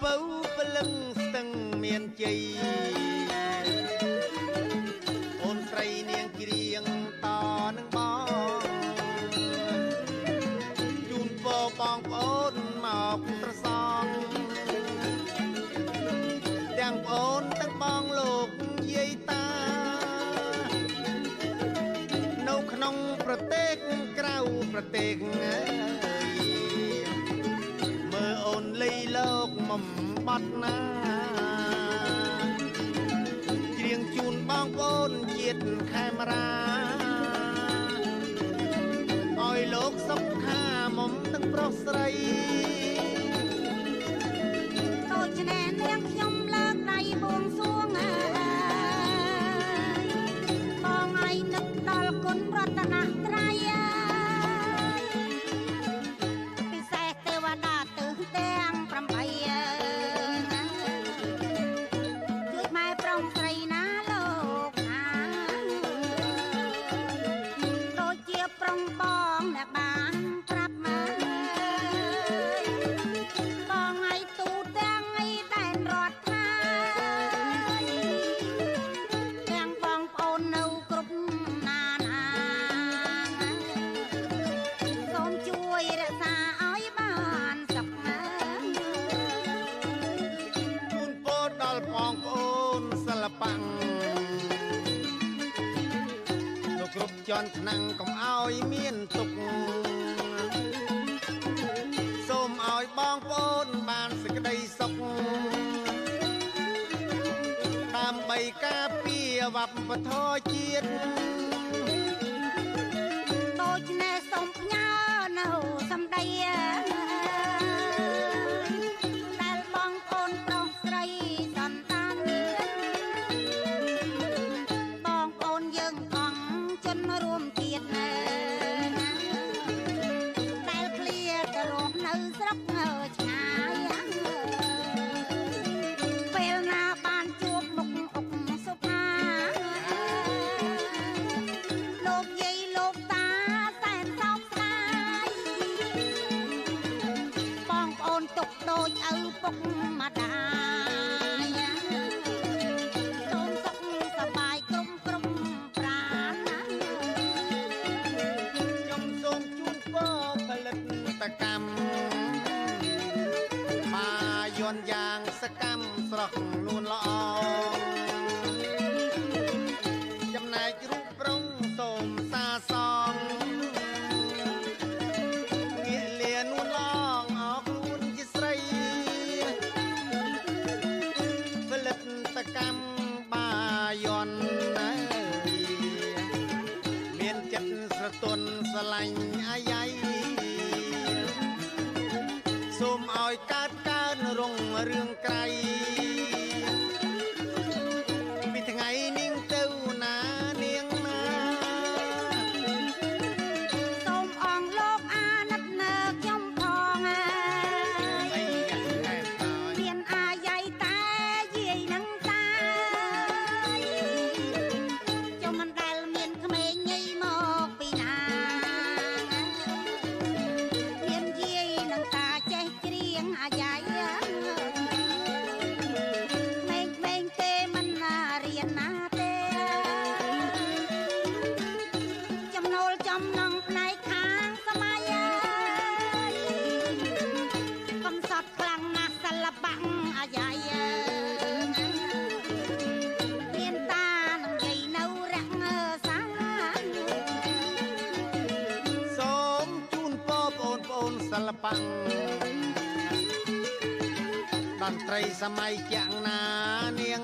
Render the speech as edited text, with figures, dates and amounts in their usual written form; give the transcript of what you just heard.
ពៅព្រលឹងស្ទឹងមានជ័យអូនស្រីនាងច្រៀងតនឹងបងជូនពរបងប្អូនមកត្រសងទាំងប្អូនទាំងបងលោកយាយតានៅក្នុងប្រទេសក្រៅប្រទេសមើលអូនលីលោកមុំបាត់ណាច្រៀងជូនបងប្អូនជាតិខេមរាឲ្យលោកសុខាមុំទាំងប្រុសស្រីដូច្នេះនាងខ្ញុំលើកដៃបួងសួងបងឲ្យនឹកដល់គុណរតនត្រ័យពិសេសទេវតាទិសទាំង8ជួយម៉ែប្រុសស្រីណាលោកអាដូចជាប្រុសបងអ្នកបានប្រាប់មកបងឲ្យទូទាំងឲ្យដែនរដ្ឋថាទាំងបងប្អូននៅគ្រប់ណានាសូមជួយរក្សាឲ្យបានសុខជូនពរដល់បងប្អូនសិល្បៈលោកគ្រប់ជាន់ថ្នាំងកុំឲ្យមានទុក្ខសូមឲ្យបងប្អូនបានសេចក្តីសុខដើម្បីការពារវប្បធម៌ជាតិដូច្នេះសូមផ្ញើនៅសម្ដីដែលបងប្អូនប្រុសស្រីសន្តានមានបងប្អូនយើងអង្គជនរួមជាតិដែលឃ្លាទៅរស់នៅស្រុកឆ្ងាយពេលណាបានជួបមុខអុកសុផាលោកយាយលោកតាសែនសោកស្ដាយបងប្អូនទុកដូចឪពុកម្ដាយសូមសុខសប្បាយគ្រប់ប្រាណខ្ញុំសូមជូនពរផលិតកម្មបាយ័នយ៉ាងសកម្មស្រស់លួនល្អចំណែករូបរងសូមសាសងងាកលានួនឡងអោខ្លួនជាស្រីផលិតកម្មបាយ័នមានចិត្តស្រទន់ស្រឡាញ់អាយ៉ៃសូមឲ្យកើតរុងរឿងក្រៃពីថ្ងៃនាងទៅណានាងណាសូមអងលោកអាណិតនៅខ្ញុំផងមានអាយ៉ៃតែយាយនឹងតាចុះមិនដែលមានក្មេងញីមកពីណាមានយាយនឹងតាចេះច្រៀងអាយ៉ៃមេងទេមិនណារៀនណាទេចំណូលចំណងផ្នែកខាងសម័យកំសត់ខ្លាំងណាស់សិល្បៈអាយ៉ៃមានតានឹងយាយនៅរក្សាសូមជូនពរបងប្អូនសិល្បៈតន្ត្រីសម័យចាក់ណានាង